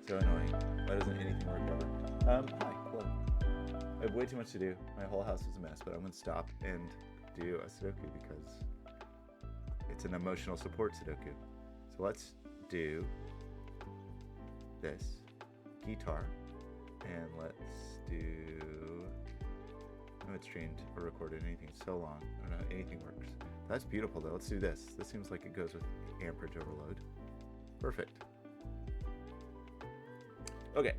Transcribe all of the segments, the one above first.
So annoying. Why doesn't anything work ever? Hi, hello. I have way too much to do. My whole house is a mess, but I'm going to stop and do a Sudoku because it's an emotional support Sudoku. So let's do this guitar, and let's do, I haven't streamed or recorded anything so long. I don't know, anything works. That's beautiful though. Let's do this. This seems like it goes with amperage overload. Perfect. Okay.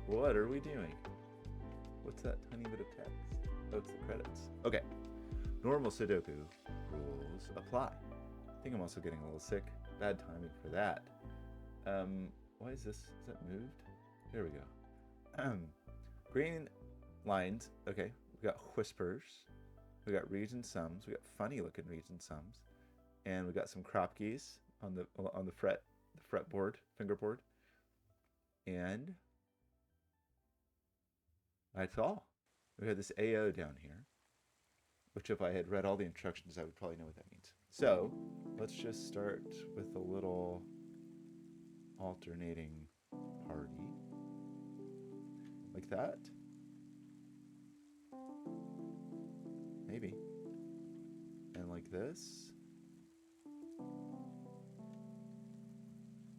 What are we doing? What's that tiny bit of text? Oh, it's the credits. Okay. Normal Sudoku rules apply. I think I'm also getting a little sick. Bad timing for that. Why is this? Is that moved? There we go. Green lines. Okay. We got whispers. We got reads and sums. We got funny looking reads and sums. And we got some crop keys on the fretboard, fingerboard. And that's all. We have this AO down here, which if I had read all the instructions, I would probably know what that means. So let's just start with a little alternating party like that. Maybe. And like this.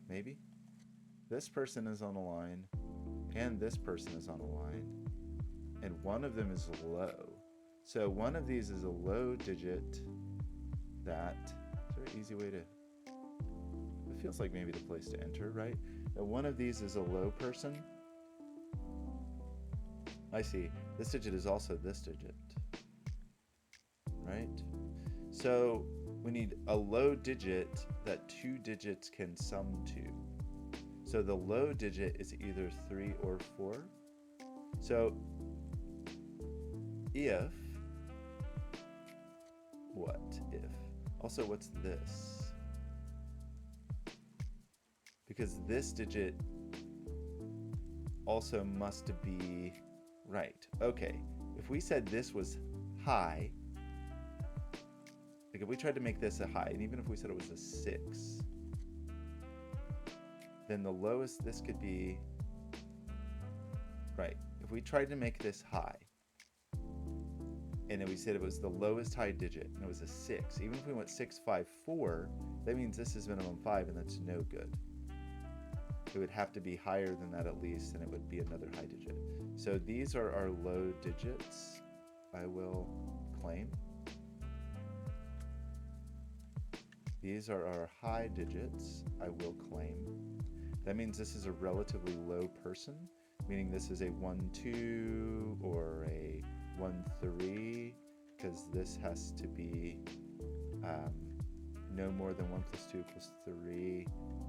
Maybe. This person is on a line, and this person is on a line, and one of them is low. So one of these is a low digit. Is there an easy way to... It feels like maybe the place to enter, right? Now one of these is a low person. I see. This digit is also this digit, right? So we need a low digit that two digits can sum to. So the low digit is either 3 or 4. So if, what if? Also, what's this? Because this digit also must be right. Okay, if we said this was high, like if we tried to make this a high, and even if we said it was a 6, then the lowest this could be, right, if we tried to make this high, and then we said it was the lowest high digit, and it was a 6, even if we went 6, 5, 4, that means this is minimum 5, and that's no good. It would have to be higher than that at least, and it would be another high digit. So these are our low digits, I will claim. These are our high digits, I will claim. That means this is a relatively low person, meaning this is a 1, 2 or a 1, 3, because this has to be no more than 1 plus 2 equals 3,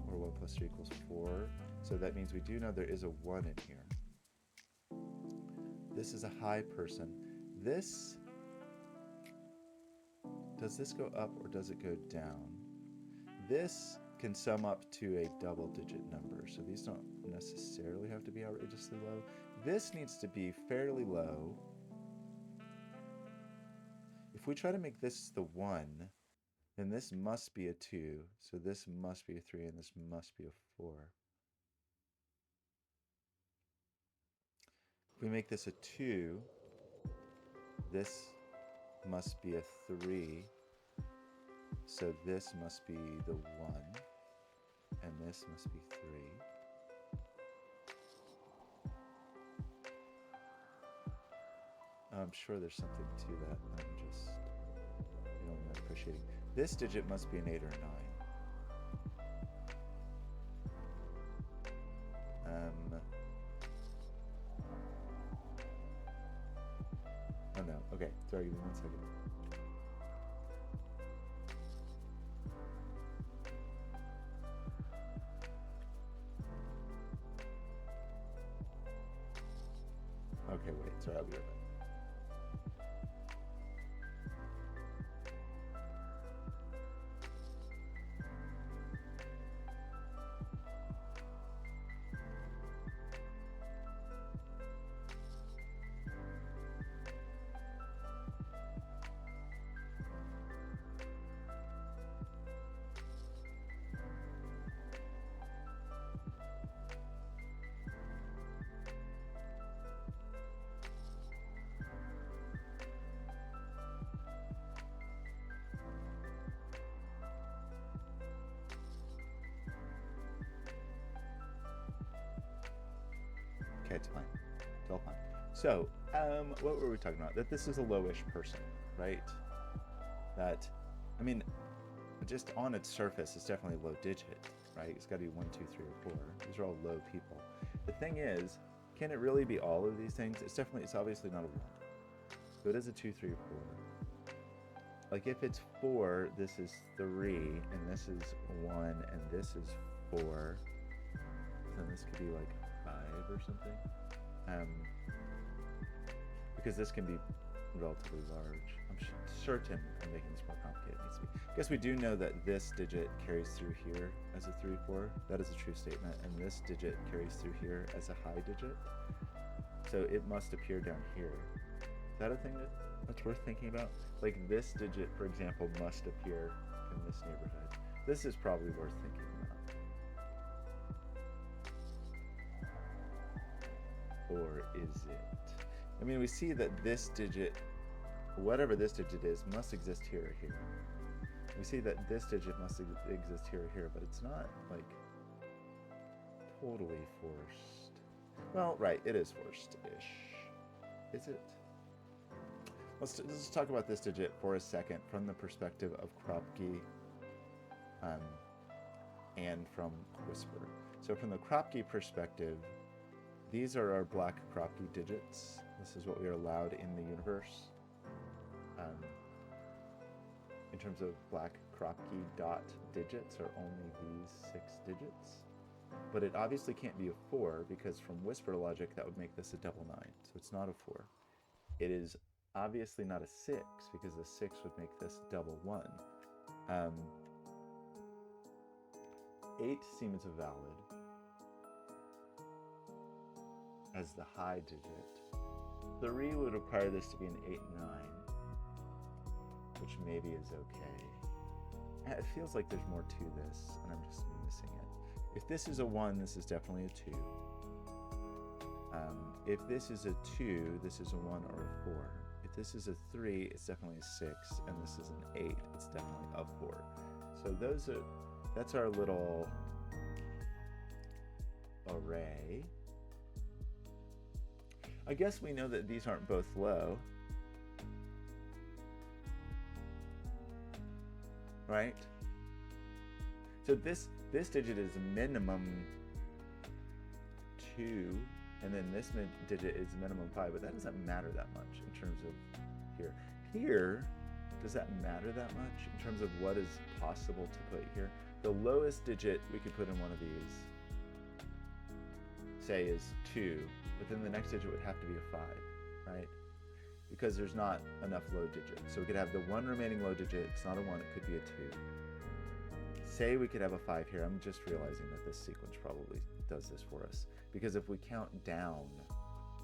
or 1 plus 3 equals 4. So that means we do know there is a 1 in here. This is a high person. This, does this go up or does it go down? This can sum up to a double digit number, so these don't necessarily have to be outrageously low. This needs to be fairly low. If we try to make this the 1, then this must be a 2, so this must be a 3, and this must be a 4. If we make this a 2, this must be a 3, so this must be the 1, and this must be 3. I'm sure there's something to that. I'm just, not appreciating. This digit must be an 8 or 9. Oh no. Okay. Sorry. Give me 1 second. Okay, wait. Sorry, I'll be right back. it's fine. It's all fine. So, what were we talking about? That this is a lowish person, right? That, I mean, just on its surface, it's definitely a low digit, right? It's got to be 1, 2, 3, or 4. These are all low people. The thing is, can it really be all of these things? It's obviously not a 1. So it is a 2, 3, or 4. Like if it's 4, this is 3, and this is 1, and this is 4. Then this could be like 5 or something. Because this can be relatively large. I'm certain I'm making this more complicated than it needs to be. I guess we do know that this digit carries through here as a 3, 4. That is a true statement. And this digit carries through here as a high digit. So it must appear down here. Is that a thing that's worth thinking about? Like this digit, for example, must appear in this neighborhood. This is probably worth thinking about. Or is it? I mean, we see that this digit, whatever this digit is, must exist here or here. We see that this digit must exist here or here, but it's not, like, totally forced. Well, right, it is forced-ish. Is it? Let's talk about this digit for a second from the perspective of Kropke and from Whisper. So from the Kropke perspective, these are our black Kropke digits. This is what we are allowed in the universe. In terms of black Kropke dot digits are only these 6 digits. But it obviously can't be a 4 because from Whisper logic that would make this a double 9. So it's not a 4. It is obviously not a 6 because the 6 would make this double 1. 8 seems valid as the high digit. 3 would require this to be an 8, 9, which maybe is okay. It feels like there's more to this, and I'm just missing it. If this is a 1, this is definitely a 2. If this is a 2, this is a 1 or a 4. If this is a 3, it's definitely a 6, and this is an 8, it's definitely a 4. So that's our little array. I guess we know that these aren't both low, right? So this digit is minimum 2, and then this digit is minimum 5, but that doesn't matter that much in terms of here. Here, does that matter that much in terms of what is possible to put here? The lowest digit we could put in one of these, say, is 2, but then the next digit would have to be a 5, right? Because there's not enough low digits. So we could have the 1 remaining low digit, it's not a 1, it could be a 2. Say we could have a 5 here. I'm just realizing that this sequence probably does this for us. Because if we count down,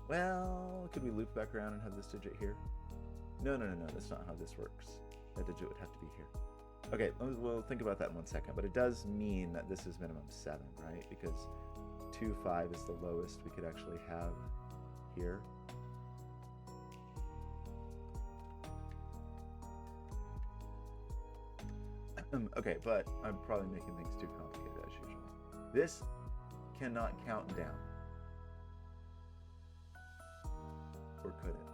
well, could we loop back around and have this digit here? No, that's not how this works. That digit would have to be here. Okay, we'll think about that in 1 second, but it does mean that this is minimum 7, right? Because 2, 5 is the lowest we could actually have here. Okay, but I'm probably making things too complicated as usual. This cannot count down. Or could it?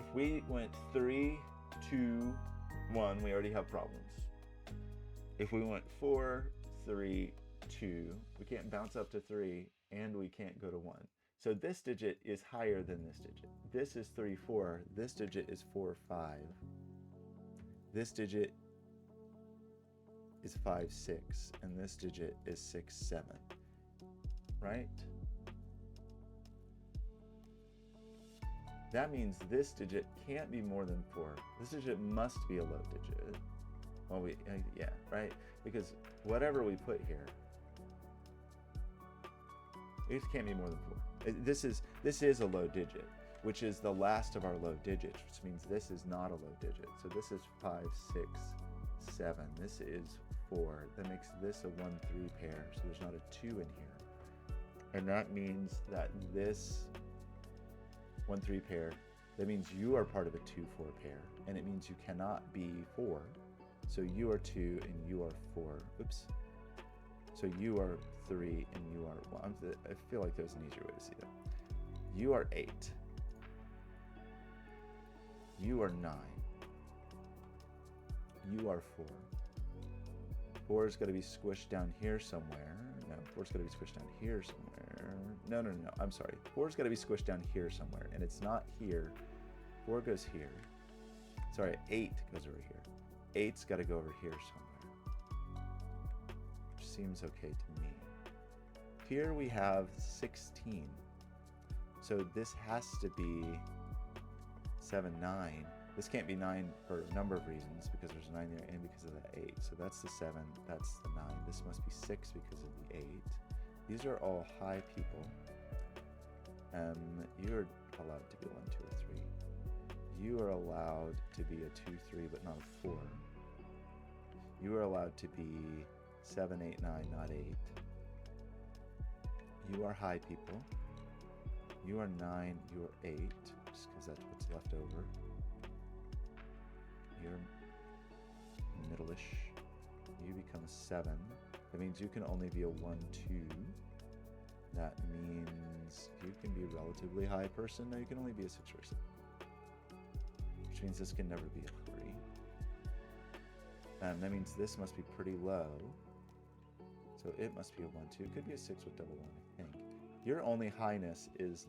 If we went 3, 2, 1, we already have problems. If we went 4, 3, 2, we can't bounce up to 3, and we can't go to 1. So this digit is higher than this digit. This is 3, 4. This digit is 4, 5. This digit is 5, 6, and this digit is 6, 7, right? That means this digit can't be more than 4. This digit must be a low digit. Well, yeah, right? Because whatever we put here, it can't be more than 4. This is a low digit, which is the last of our low digits, which means this is not a low digit. So this is 5, 6, 7. This is 4. That makes this a 1, 3 pair, so there's not a 2 in here. And that means that this 1, 3 pair, that means you are part of a 2, 4 pair, and it means you cannot be 4. So you are 2 and you are 4. Oops. So you are 3 and you are 1. I feel like there's an easier way to see that. You are 8. You are 9. You are 4. 4's got to be squished down here somewhere. No, 4's got to be squished down here somewhere. No. I'm sorry. 4's got to be squished down here somewhere, and it's not here. 4 goes here. Sorry, 8 goes over here. 8's got to go over here somewhere. Which seems okay to me. Here we have 16. So this has to be 7, 9. This can't be 9 for a number of reasons, because there's a 9 there and because of the 8. So that's the 7, that's the 9. This must be 6 because of the 8. These are all high people. You're allowed to be 1, 2, or 3. You are allowed to be a 2, 3, but not a 4. You are allowed to be 7, 8, 9, not 8. You are high people. You are 9, you are 8, just because that's what's left over. You're middle-ish. You become a 7. That means you can only be a 1, 2. That means you can be a relatively high person. No, you can only be a 6 or a 7. Which means this can never be a 3. That means this must be pretty low. So it must be a 1, 2. It could be a 6 with double 1, I think. Your only highness is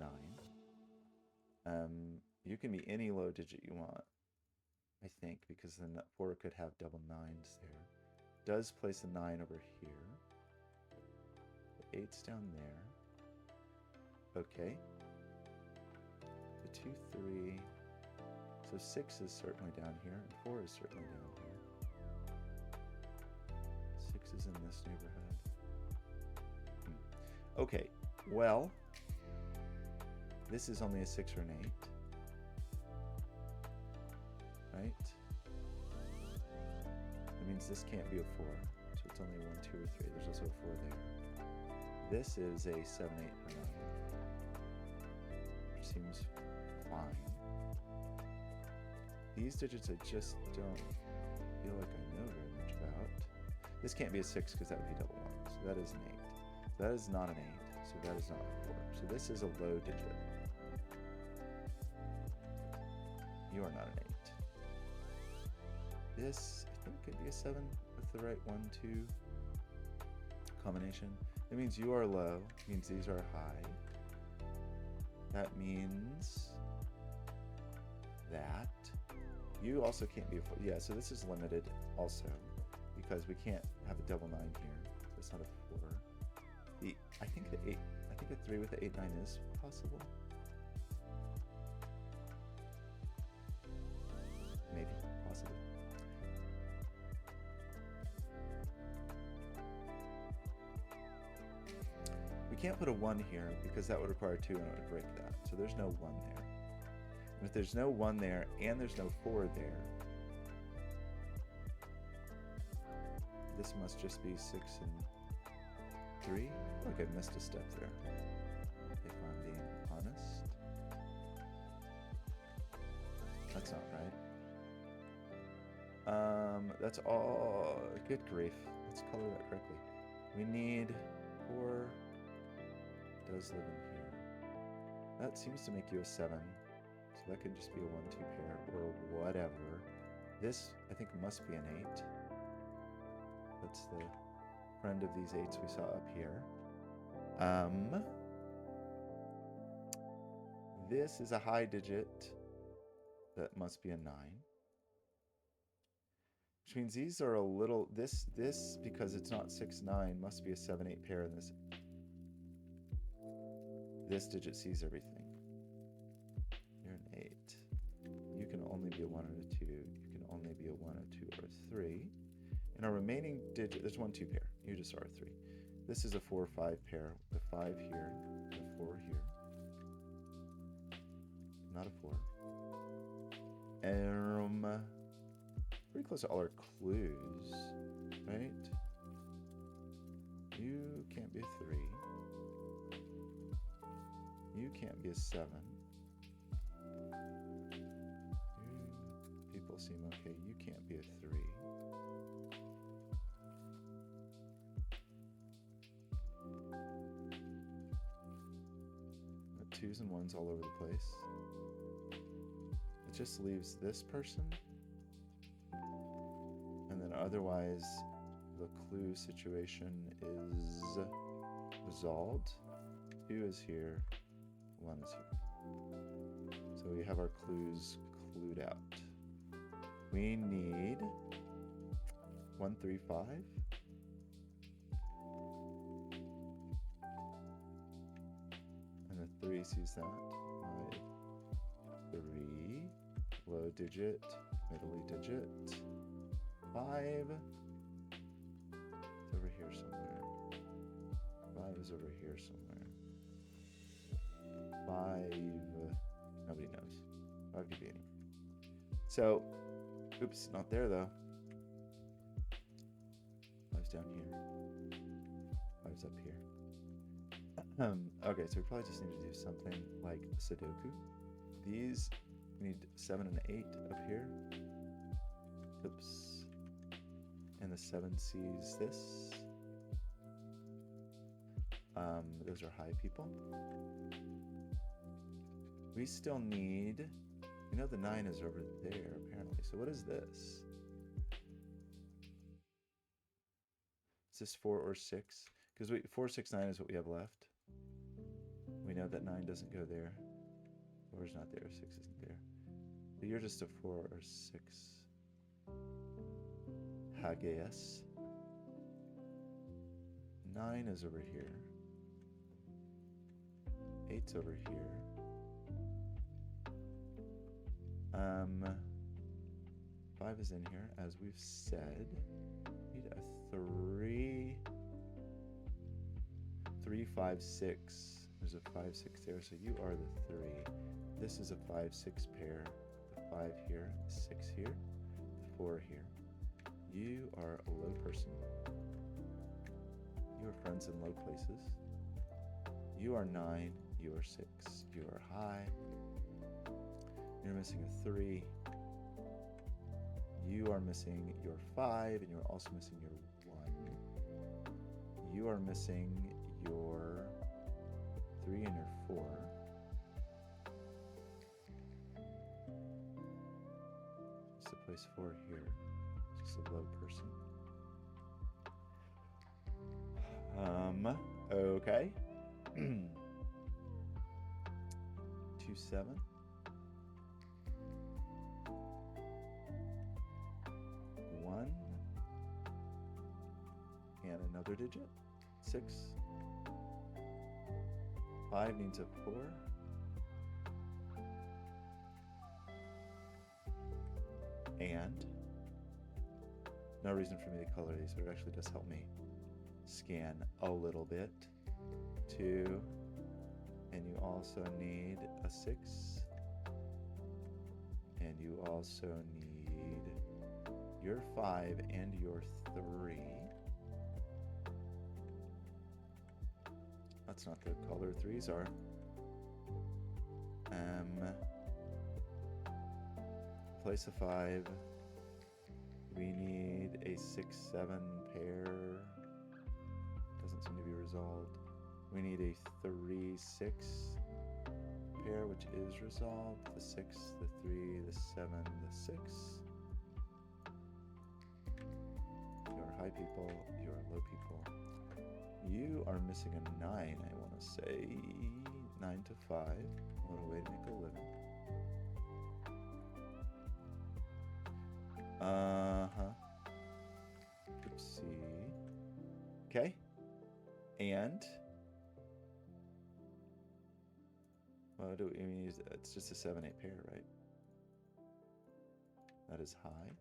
9. You can be any low digit you want, I think, because then 4 could have double 9s there. Does place a 9 over here. The 8's down there. Okay. The 2, 3. So 6 is certainly down here, and 4 is certainly down here. 6 is in this neighborhood. Okay, well, this is only a 6 or an 8. Right? That means this can't be a 4, so it's only a 1, 2, or 3. There's also a 4 there. This is a 7, 8, or 9. Which seems fine. These digits I just don't feel like I know very much about. This can't be a 6 because that would be double 1. So that is an 8. That is not an 8. So that is not a 4. So this is a low digit. You are not an 8. This, I think, could be a 7 with the right 1, 2 combination. That means you are low. It means these are high. That means that you also can't be a 4. Yeah, so this is limited also because we can't have a double 9 here. So it's not a 4. I think the 8. I think a 3 with the 8, 9 is possible. Maybe, possibly. We can't put a 1 here because that would require 2 and it would break that. So there's no 1 there. And if there's no 1 there and there's no 4 there, this must just be 6 and 3? I feel like I missed a step there, if I'm being honest. That's not right. That's all. Good grief. Let's color that correctly. We need 4 does live in here. That seems to make you a 7. So that could just be a 1, 2 pair or whatever. This, I think, must be an 8. That's the friend of these 8s we saw up here. This is a high digit. That must be a 9. Which means these are a little, this because it's not 6, 9, must be a 7, 8 pair in this. This digit sees everything. You're an 8. You can only be a 1 or a 2. You can only be a 1, a 2, or a 3. And our remaining digit, there's 1, 2 pair. You just are a 3. This is a 4, 5 pair. The 5 here, the 4 here. Not a 4. Pretty close to all our clues, right? You can't be a 3. You can't be a 7. People seem okay. You can't be a 3. 2s and 1s all over the place. It just leaves this person. And then otherwise, the clue situation is resolved. 2 is here, 1 is here. So we have our clues clued out. We need 1, 3, 5. And the 3 sees that. 5, 3, low digit, middle digit. 5. It's over here somewhere. 5 is over here somewhere. 5. Nobody knows. 5 could be anywhere. So, oops, not there though. 5's down here. 5's up here. Okay, so we probably just need to do something like Sudoku. These, we need 7 and 8 up here. Oops. And the 7 sees this. Those are high people. We still need, we know the 9 is over there apparently. So what is this? Is this 4 or 6? Because 4, 6, 9 is what we have left. We know that 9 doesn't go there. 4 is not there, 6 isn't there. So you're just a 4 or 6. Hageas. 9 is over here. 8's over here. 5 is in here, as we've said. We need a 3, 5, 6. There's a 5, 6 there, so you are the 3. This is a 5, 6 pair. The 5 here, the 6 here, the 4 here. You are a low person. You are friends in low places. You are 9. You are 6. You are high. You're missing a 3. You are missing your 5, and you're also missing your 1. You are missing your 3 and your 4. Just to place 4 here. Just a low person. Okay. 2, 7. 1. And another digit. 6. 5 needs a 4. And no reason for me to color these, but it actually does help me scan a little bit. 2. And you also need a 6. And you also need your 5 and your 3. That's not the color 3s are. Place a 5. We need a 6, 7 pair. Doesn't seem to be resolved. We need a 3, 6 pair, which is resolved. The 6, the 3, the 7, the 6. You are high people. You are low people. You are missing a 9, I want to say. 9 to 5. What a way to make a living. Oopsie. Okay. And what do we mean? It's just a 7, 8 pair, right? That is high.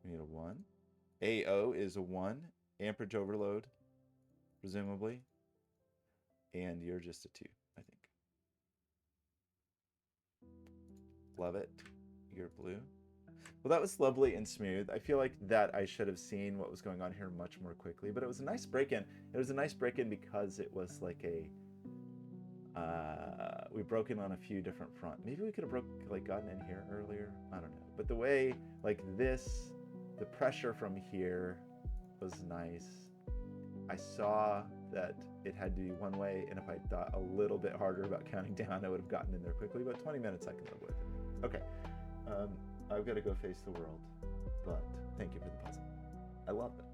We need a 1. AO is a 1. Amperage overload, presumably. And you're just a 2, I think. Love it. You're blue. Well, that was lovely and smooth. I feel like that I should have seen what was going on here much more quickly, but it was a nice break-in. It was a nice break-in because it was like a, we broke in on a few different fronts. Maybe we could have gotten in here earlier. I don't know. But the way, like this, the pressure from here was nice. I saw that it had to be one way, and if I thought a little bit harder about counting down, I would have gotten in there quickly, but 20 minutes I can live with. Okay, I've got to go face the world, but thank you for the puzzle. I love it.